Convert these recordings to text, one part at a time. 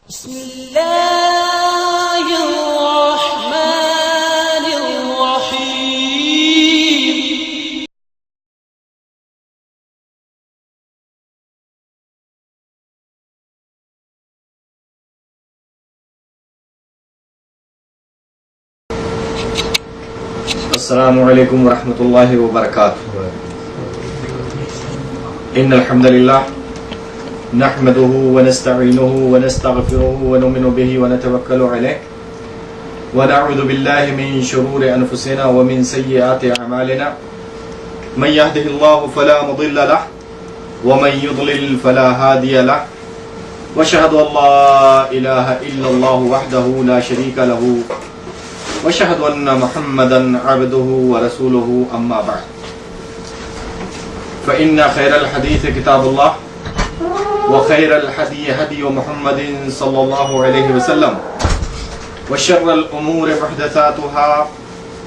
بسم الله الرحمن الرحيم. السلام علیکم ورحمۃ اللہ وبرکاتہ. ان الحمد للہ نحمده ونستعینه ونستغفره ونؤمن به ونتوکل علیہ ونعوذ باللہ من شرور انفسنا ومن سیئات اعمالنا من يهده الله فلا مضل له ومن يضلل فلا هادي له واشهد ان لا اله الا الله وحده لا شريك له واشهد ان محمدا عبده ورسوله اما بعد فان خير الحديث كتاب الله وخير الهدي هدي محمد صلى الله عليه وسلم وشر الامور محدثاتها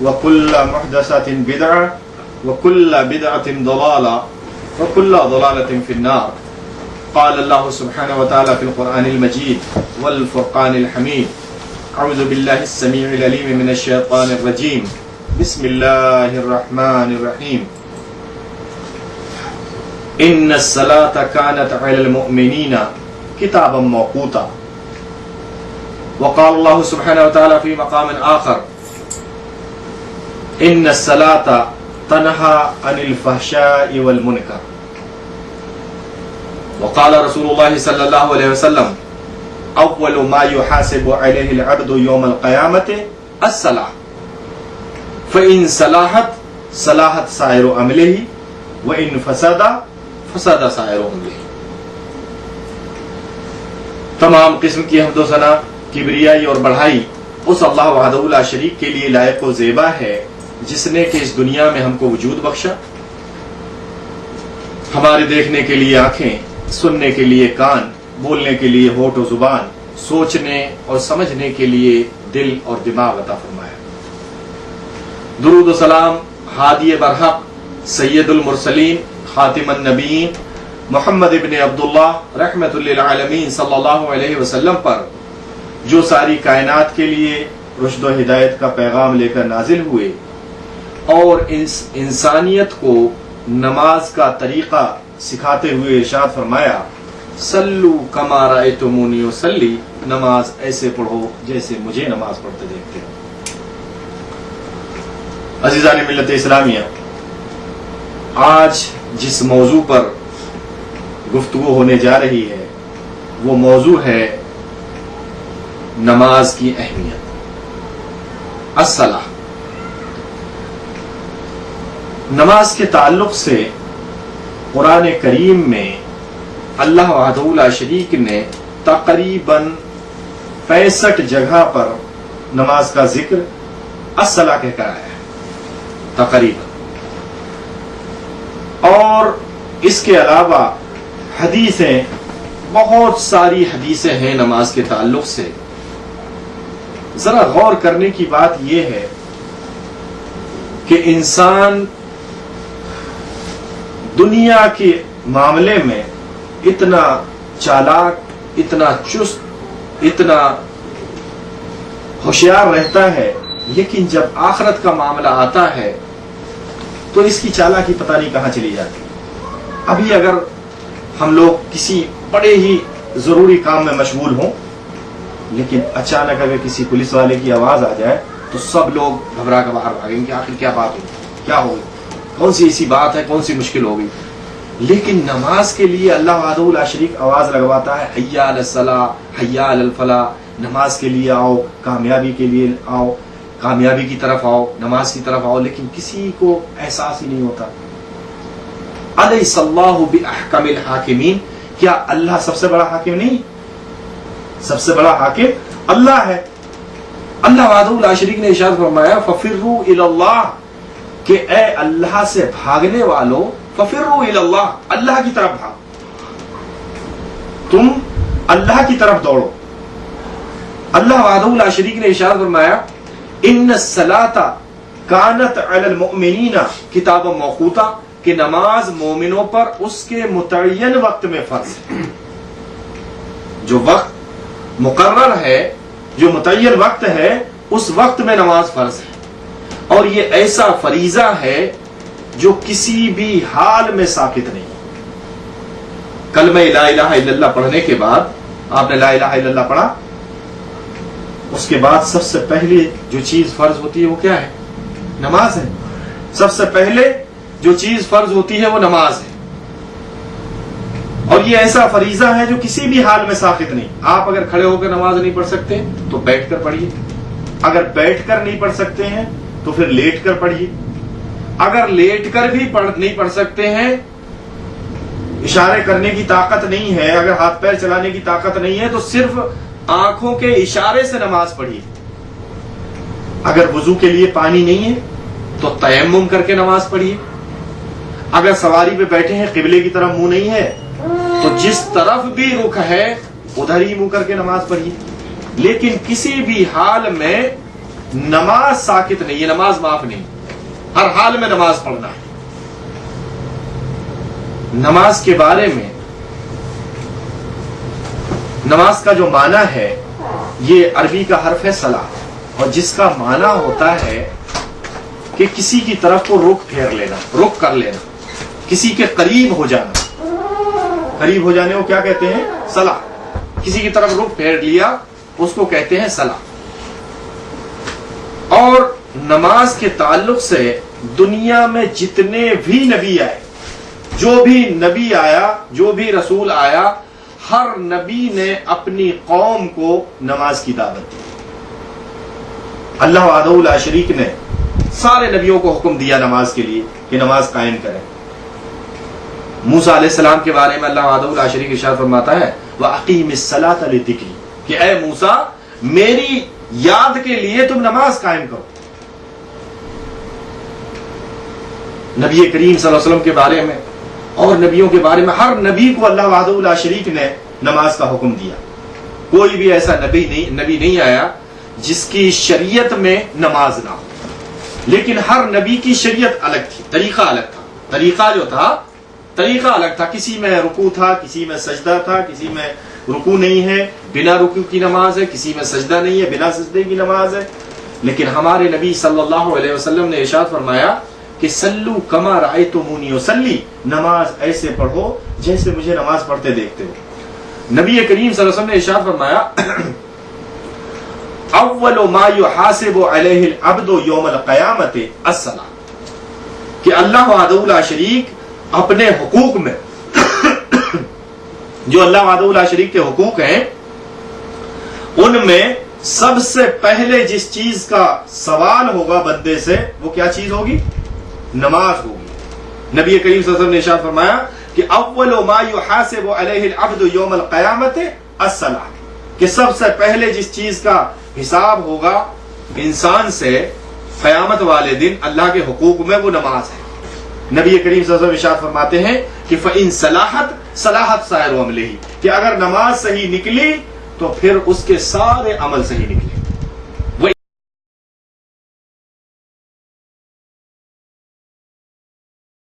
وكل محدثة بدعة وكل بدعة ضلالة وكل ضلالة في النار. قال الله سبحانه وتعالى في القرآن المجيد والفرقان الحميد: اعوذ باللہ السمیع العلیم من الشیطان الرجیم بسم اللہ الرحمن الرحیم. ان الصلاة كانت على المؤمنین کتابا موقوتا. وقال اللہ سبحانہ وتعالی فی مقام آخر: ان الصلاة تنہی عن الفحشاء والمنکر. وقال رسول اللہ صلی اللہ علیہ وسلم: اول ما يحاسب عليه العبد يوم القيامة الصلاة فإن صلاحت صلاحت سائر عمله وإن فسد فسد سائر عمله. تمام قسم کی حمد و ثنا، کبریائی اور بڑھائی اس اللہ وحدہ لا شریک کے لیے لائق و زیبا ہے جس نے کہ اس دنیا میں ہم کو وجود بخشا، ہمارے دیکھنے کے لیے آنکھیں، سننے کے لیے کان، بولنے کے لیے ہونٹ و زبان، سوچنے اور سمجھنے کے لیے دل اور دماغ عطا فرمایا. درود و سلام ہادی برحق سید المرسلین خاتم النبیین محمد ابن عبداللہ رحمت للعالمین صلی اللہ علیہ وسلم پر، جو ساری کائنات کے لیے رشد و ہدایت کا پیغام لے کر نازل ہوئے اور انسانیت کو نماز کا طریقہ سکھاتے ہوئے ارشاد فرمایا: سلو کما رأیتمونی اصلی، نماز ایسے پڑھو جیسے مجھے نماز پڑھتے دیکھتے ہو. عزیزان ملت اسلامیہ، آج جس موضوع پر گفتگو ہونے جا رہی ہے وہ موضوع ہے نماز کی اہمیت. الصلاۃ. نماز کے تعلق سے قرآن کریم میں اللہ وحدہ لا شریک نے تقریباً 65 جگہ پر نماز کا ذکر الصلاۃ کہہ کر آیا ہے تقریباً. اور اس کے علاوہ حدیثیں، بہت ساری حدیثیں ہیں نماز کے تعلق سے. ذرا غور کرنے کی بات یہ ہے کہ انسان دنیا کے معاملے میں اتنا چالاک، اتنا چست، اتنا ہوشیار رہتا ہے، لیکن جب آخرت کا معاملہ آتا ہے تو اس کی چالاکی پتہ نہیں کہاں چلی جاتی. ابھی اگر ہم لوگ کسی بڑے ہی ضروری کام میں مشغول ہوں، لیکن اچانک اگر کسی پولیس والے کی آواز آ جائے تو سب لوگ گھبرا کر باہر بھاگیں کہ آخر کیا بات ہوئی، کیا ہوگی، کون سی ایسی بات ہے، کون سی مشکل ہوگی. لیکن نماز کے لیے اللہ وحدہ لا شریک آواز لگواتا ہے: حی علی الصلاۃ، حی علی الفلاح. نماز کے لیے آؤ، کامیابی کے لیے آؤ، کامیابی کی طرف آؤ، نماز کی طرف آؤ. لیکن کسی کو احساس ہی نہیں ہوتا. الیس اللہ باحکم الحاکمین، کیا اللہ سب سے بڑا حاکم نہیں؟ سب سے بڑا حاکم اللہ ہے. اللہ وحدہ لا شریک نے ارشاد فرمایا: ففروا الی اللہ، کہ اے اللہ سے بھاگنے والوں، ففروا الی اللہ، اللہ کی طرف بھاگو، تم اللہ کی طرف دوڑو. اللہ وحدہ لا شریک نے ارشاد فرمایا: ان الصلاۃ کانت علی المؤمنین کتابا موقوتا، کہ نماز مومنوں پر اس کے متعین وقت میں فرض ہے. جو وقت مقرر ہے، جو متعین وقت ہے، اس وقت میں نماز فرض ہے، اور یہ ایسا فریضہ ہے جو کسی بھی حال میں ساقط نہیں۔ کلمہ لا الہ الا اللہ پڑھنے کے بعد، آپ نے لا الہ الا اللہ پڑھا، اس کے بعد سب سے پہلے جو چیز فرض ہوتی ہے وہ کیا ہے؟ نماز ہے۔ سب سے پہلے جو چیز فرض ہوتی ہے وہ نماز ہے، اور یہ ایسا فریضہ ہے جو کسی بھی حال میں ساقط نہیں۔ آپ اگر کھڑے ہو کر نماز نہیں پڑھ سکتے تو بیٹھ کر پڑھیے، اگر بیٹھ کر نہیں پڑھ سکتے ہیں تو پھر لیٹ کر پڑھیے، اگر لیٹ کر بھی نہیں پڑھ سکتے ہیں، اشارے کرنے کی طاقت نہیں ہے، اگر ہاتھ پیر چلانے کی طاقت نہیں ہے، تو صرف آنکھوں کے اشارے سے نماز پڑھیے۔ اگر وضو کے لیے پانی نہیں ہے تو تیمم کر کے نماز پڑھیے۔ اگر سواری پہ بیٹھے ہیں، قبلے کی طرف منہ نہیں ہے، تو جس طرف بھی رخ ہے ادھر ہی منہ کر کے نماز پڑھیے۔ لیکن کسی بھی حال میں نماز ساقط نہیں ہے، نماز معاف نہیں، ہر حال میں نماز پڑھنا ہے۔ نماز کے بارے میں، نماز کا جو معنی ہے، یہ عربی کا حرف ہے صلاح، اور جس کا معنی ہوتا ہے کہ کسی کی طرف کو رخ پھیر لینا، رخ کر لینا، کسی کے قریب ہو جانا۔ قریب ہو جانے کو کیا کہتے ہیں؟ صلاح۔ کسی کی طرف رخ پھیر لیا اس کو کہتے ہیں صلاح۔ اور نماز کے تعلق سے دنیا میں جتنے بھی نبی آئے، جو بھی نبی آیا، جو بھی رسول آیا، ہر نبی نے اپنی قوم کو نماز کی دعوت دی۔ اللہ وحدہ لا شریک نے سارے نبیوں کو حکم دیا نماز کے لیے کہ نماز قائم کریں۔ موسیٰ علیہ السلام کے بارے میں اللہ وحدہ لا شریک ارشاد فرماتا ہے وَأَقِیمِ الصَّلَاةَ لِذِکْرِی، کہ اے موسیٰ میری یاد کے لیے تم نماز قائم کرو۔ نبی کریم صلی اللہ علیہ وسلم کے بارے میں اور نبیوں کے بارے میں ہر نبی کو اللہ وحدہ لا شریک نے نماز کا حکم دیا۔ کوئی بھی ایسا نبی نہیں آیا جس کی شریعت میں نماز نہ ہو، لیکن ہر نبی کی شریعت الگ تھی، طریقہ الگ تھا۔ طریقہ جو تھا، طریقہ الگ تھا، کسی میں رکوع تھا، کسی میں سجدہ تھا، کسی میں رکوع نہیں ہے بنا رکوع کی نماز ہے، کسی میں سجدہ نہیں ہے بنا سجدے کی نماز ہے۔ لیکن ہمارے نبی صلی اللہ علیہ وسلم نے ارشاد فرمایا کہ سلو کما رأیتمونی اصلی، نماز ایسے پڑھو جیسے مجھے نماز پڑھتے دیکھتے ہو۔ نبی کریم صلی اللہ علیہ وسلم نے ارشاد فرمایا اول ما یحاسب علیہ العبد یوم القیامت الصلاۃ، کہ اللہ وحدہ لا شریک اپنے حقوق میں جو اللہ وحدہ لا شریک کے حقوق ہیں، ان میں سب سے پہلے جس چیز کا سوال ہوگا بندے سے وہ کیا چیز ہوگی؟ نماز ہوگی۔ نبی کریم صلی اللہ علیہ وسلم نے ارشاد فرمایا کہ اول ما یحاسب علیہ العبد یوم القیامت الصلاۃ، کہ سب سے پہلے جس چیز کا حساب ہوگا انسان سے قیامت والے دن اللہ کے حقوق میں وہ نماز ہے۔ نبی کریم صلی اللہ علیہ وسلم ارشاد فرماتے ہیں کہ فَإِن صَلَحَتْ صَلَحَتْ سَائِرُ عَمْلِهِ، کہ اگر نماز صحیح نکلی تو پھر اس کے سارے عمل صحیح نکلے۔